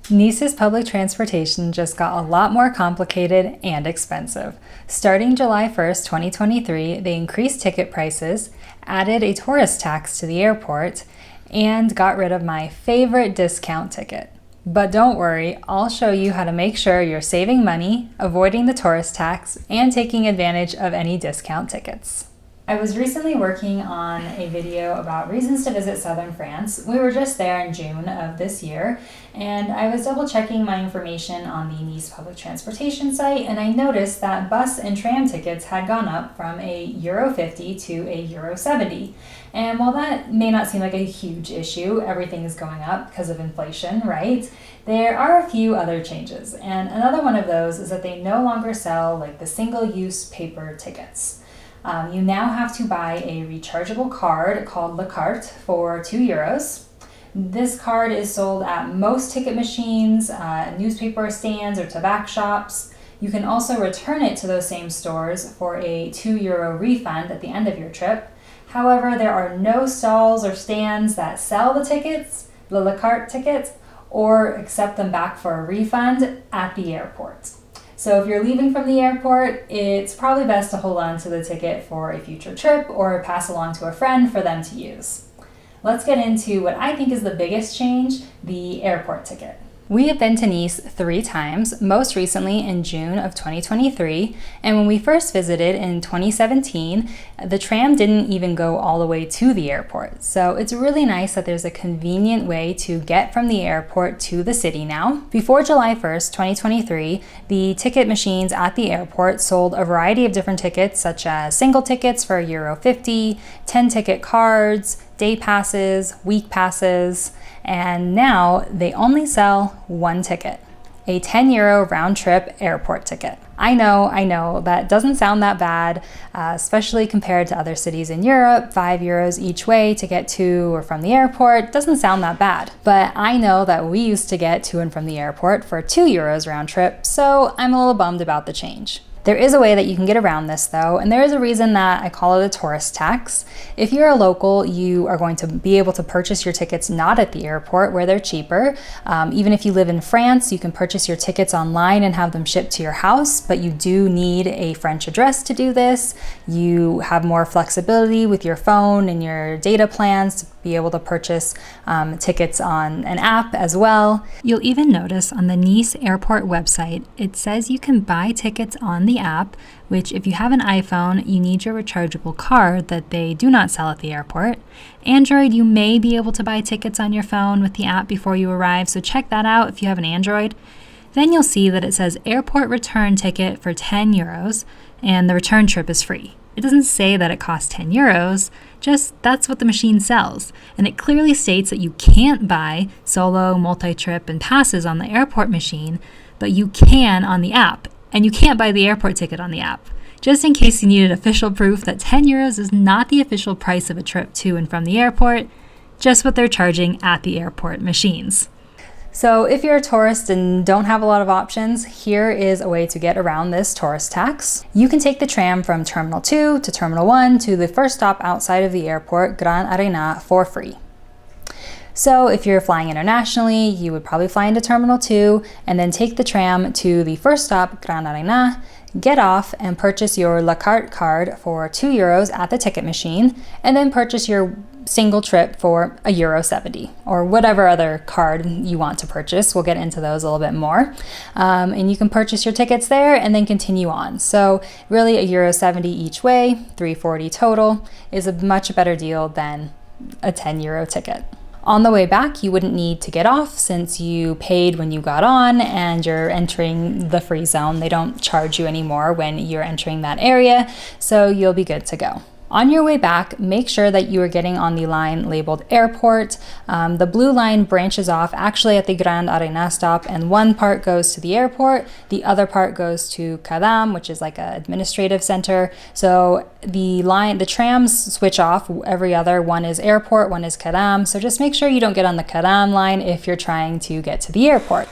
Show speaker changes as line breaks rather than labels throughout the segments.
Nice's public transportation just got a lot more complicated and expensive. Starting July 1st, 2023, they increased ticket prices, added a tourist tax to the airport, and got rid of my favorite discount ticket. But don't worry, I'll show you how to make sure you're saving money, avoiding the tourist tax, and taking advantage of any discount tickets. I was recently working on a video about reasons to visit southern France. We were just there in June of this year, and I was double checking my information on the Nice public transportation site, and I noticed that bus and tram tickets had gone up from a Euro 50 to a Euro 70. And while that may not seem like a huge issue, everything is going up because of inflation, right? There are a few other changes, and another one of those is that they no longer sell like the single-use paper tickets. You now have to buy a rechargeable card called Carte for €2. This card is sold at most ticket machines, newspaper stands, or tobacco shops. You can also return it to those same stores for a €2 refund at the end of your trip. However, there are no stalls or stands that sell the tickets, the La Carte tickets, or accept them back for a refund at the airport. So if you're leaving from the airport, it's probably best to hold on to the ticket for a future trip or pass along to a friend for them to use. Let's get into what I think is the biggest change, the airport ticket. We have been to Nice 3 times, most recently in June of 2023, and when we first visited in 2017, the tram didn't even go all the way to the airport. So it's really nice that there's a convenient way to get from the airport to the city now. Before July 1st, 2023, the ticket machines at the airport sold a variety of different tickets, such as single tickets for Euro 50, 10-ticket cards, day passes, week passes, and now they only sell one ticket, a €10 round-trip airport ticket. I know, that doesn't sound that bad, especially compared to other cities in Europe. €5 each way to get to or from the airport doesn't sound that bad. But I know that we used to get to and from the airport for €2 round trip, so I'm a little bummed about the change. There is a way that you can get around this though, and there is a reason that I call it a tourist tax. If you're a local, you are going to be able to purchase your tickets not at the airport where they're cheaper. Even if you live in France, you can purchase your tickets online and have them shipped to your house, but you do need a French address to do this. You have more flexibility with your phone and your data plans to be able to purchase tickets on an app as well. You'll even notice on the Nice airport website, it says you can buy tickets on the app, which if you have an iPhone, you need your rechargeable card that they do not sell at the airport. Android, you may be able to buy tickets on your phone with the app before you arrive, so check that out if you have an Android. Then you'll see that it says airport return ticket for €10, and the return trip is free. It doesn't say that it costs €10, just that's what the machine sells. And it clearly states that you can't buy solo, multi-trip, and passes on the airport machine, but you can on the app. And you can't buy the airport ticket on the app. Just in case you needed official proof that €10 is not the official price of a trip to and from the airport, just what they're charging at the airport machines. So if you're a tourist and don't have a lot of options, here is a way to get around this tourist tax. You can take the tram from Terminal 2 to Terminal 1 to the first stop outside of the airport, Grand Arena, for free. So if you're flying internationally, you would probably fly into Terminal 2 and then take the tram to the first stop, Grand Arena, get off and purchase your La Carte card for €2 at the ticket machine, and then purchase your single trip for a Euro 70 or whatever other card you want to purchase. We'll get into those a little bit more. And you can purchase your tickets there and then continue on. So really a Euro 70 each way, €340 total, is a much better deal than a €10 ticket. On the way back, you wouldn't need to get off since you paid when you got on and you're entering the free zone. They don't charge you anymore when you're entering that area, so you'll be good to go. On your way back, make sure that you are getting on the line labeled airport. The blue line branches off actually at the Grand Arena stop, and one part goes to the airport, the other part goes to Carte, which is like an administrative center. So the trams switch off every other. One is airport, one is Carte. So just make sure you don't get on the Carte line if you're trying to get to the airport.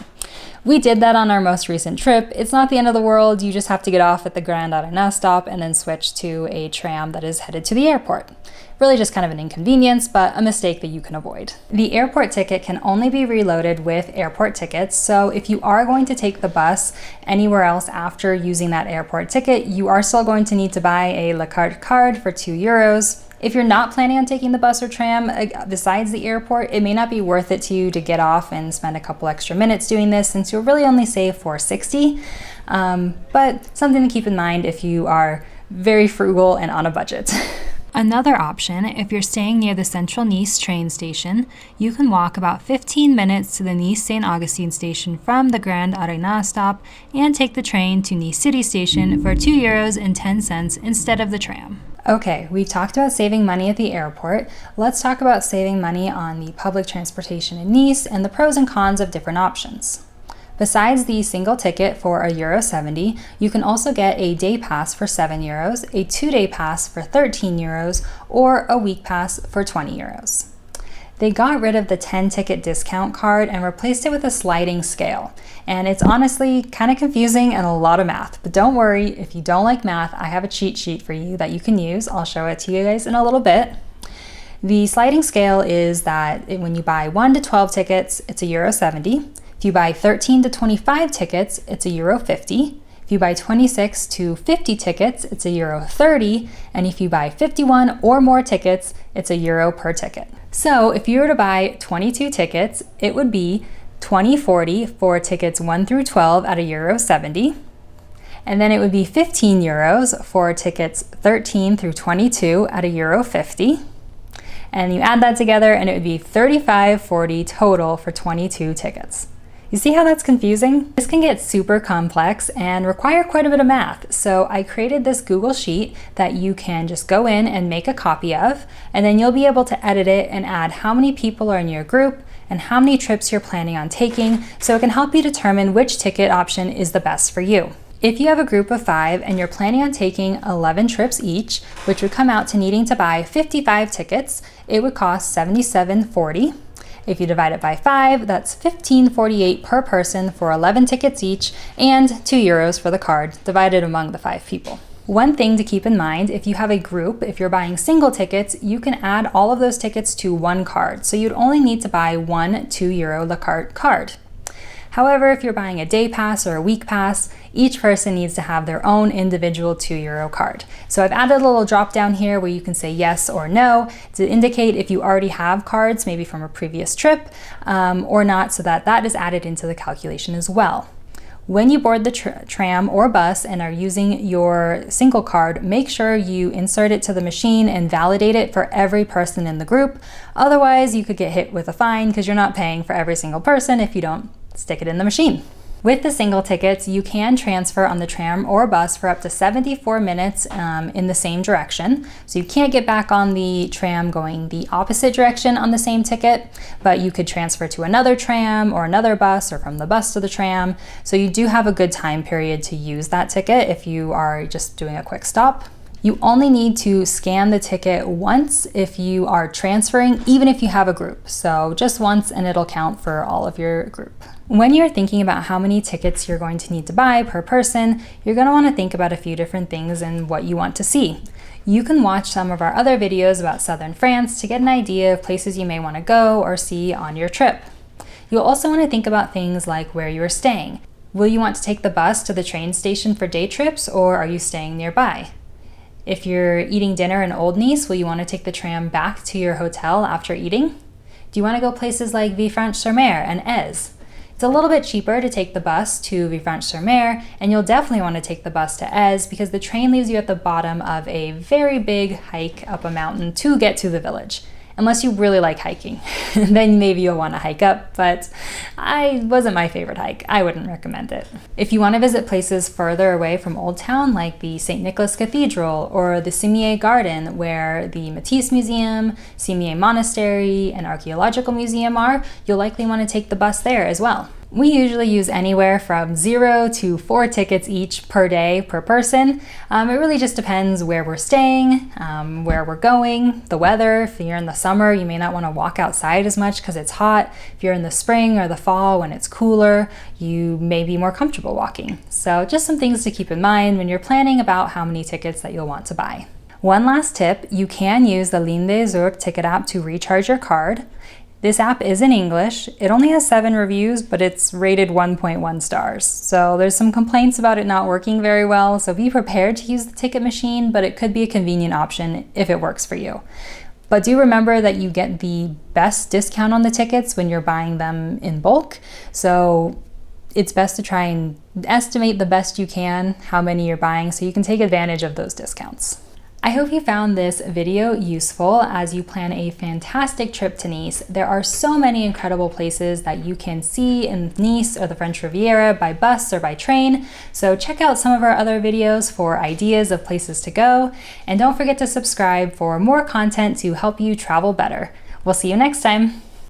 We did that on our most recent trip. It's not the end of the world. You just have to get off at the Grande Arena stop and then switch to a tram that is headed to the airport. Really just kind of an inconvenience, but a mistake that you can avoid. The airport ticket can only be reloaded with airport tickets, so if you are going to take the bus anywhere else after using that airport ticket, you are still going to need to buy a La Carte card for €2. If you're not planning on taking the bus or tram besides the airport, it may not be worth it to you to get off and spend a couple extra minutes doing this, since you'll really only save $4.60. But something to keep in mind if you are very frugal and on a budget. Another option, if you're staying near the central Nice train station, you can walk about 15 minutes to the Nice St. Augustine station from the Grande Arena stop and take the train to Nice City Station for €2.10 instead of the tram. Okay, we've talked about saving money at the airport. Let's talk about saving money on the public transportation in Nice and the pros and cons of different options. Besides the single ticket for €1.70, you can also get a day pass for €7, a 2-day pass for €13, or a week pass for €20. They got rid of the 10-ticket discount card and replaced it with a sliding scale. And it's honestly kind of confusing and a lot of math. But don't worry, if you don't like math, I have a cheat sheet for you that you can use. I'll show it to you guys in a little bit. The sliding scale is that when you buy 1 to 12 tickets, it's €1.70. If you buy 13 to 25 tickets, it's €1.50. If you buy 26 to 50 tickets, it's €1.30. And if you buy 51 or more tickets, it's €1 per ticket. So if you were to buy 22 tickets, it would be $20.40 for tickets 1 through 12 at €1.70. And then it would be €15 for tickets 13 through 22 at €1.50. And you add that together and it would be $35.40 total for 22 tickets. You see how that's confusing? This can get super complex and require quite a bit of math. So I created this Google Sheet that you can just go in and make a copy of, and then you'll be able to edit it and add how many people are in your group and how many trips you're planning on taking, so it can help you determine which ticket option is the best for you. If you have a group of 5 and you're planning on taking 11 trips each, which would come out to needing to buy 55 tickets, it would cost $77.40. If you divide it by 5, that's $15.48 per person for 11 tickets each and €2 for the card divided among the 5 people. One thing to keep in mind, if you have a group, if you're buying single tickets, you can add all of those tickets to one card. So you'd only need to buy one €2 La Carte card. However, if you're buying a day pass or a week pass, each person needs to have their own individual €2 card. So I've added a little drop down here where you can say yes or no to indicate if you already have cards, maybe from a previous trip, or not, so that that is added into the calculation as well. When you board the tram or bus and are using your single card, make sure you insert it to the machine and validate it for every person in the group. Otherwise, you could get hit with a fine because you're not paying for every single person if you don't stick it in the machine. With the single tickets, you can transfer on the tram or bus for up to 74 minutes in the same direction. So you can't get back on the tram going the opposite direction on the same ticket, but you could transfer to another tram or another bus, or from the bus to the tram. So you do have a good time period to use that ticket if you are just doing a quick stop. You only need to scan the ticket once if you are transferring, even if you have a group. So just once and it'll count for all of your group. When you're thinking about how many tickets you're going to need to buy per person, you're going to want to think about a few different things and what you want to see. You can watch some of our other videos about southern France to get an idea of places you may want to go or see on your trip. You'll also want to think about things like where you are staying. Will you want to take the bus to the train station for day trips, or are you staying nearby? If you're eating dinner in Old Nice, will you want to take the tram back to your hotel after eating? Do you want to go places like Villefranche-sur-Mer and Èze? It's a little bit cheaper to take the bus to Villefranche-sur-Mer, and you'll definitely want to take the bus to Èze because the train leaves you at the bottom of a very big hike up a mountain to get to the village. Unless you really like hiking, then maybe you'll want to hike up, but it wasn't my favorite hike. I wouldn't recommend it. If you want to visit places further away from Old Town, like the St. Nicholas Cathedral or the Cimier Garden, where the Matisse Museum, Cimier Monastery, and Archaeological Museum are, you'll likely want to take the bus there as well. We usually use anywhere from 0 to 4 tickets each per day per person. It really just depends where we're staying, where we're going, the weather. If you're in the summer, you may not want to walk outside as much because it's hot. If you're in the spring or the fall when it's cooler, you may be more comfortable walking. So just some things to keep in mind when you're planning about how many tickets that you'll want to buy. One last tip, you can use the Lignes ticket app to recharge your card. This app is in English. It only has 7 reviews, but it's rated 1.1 stars. So there's some complaints about it not working very well, so be prepared to use the ticket machine, but it could be a convenient option if it works for you. But do remember that you get the best discount on the tickets when you're buying them in bulk. So it's best to try and estimate the best you can how many you're buying so you can take advantage of those discounts. I hope you found this video useful as you plan a fantastic trip to Nice. There are so many incredible places that you can see in Nice or the French Riviera by bus or by train, so check out some of our other videos for ideas of places to go, and don't forget to subscribe for more content to help you travel better. We'll see you next time.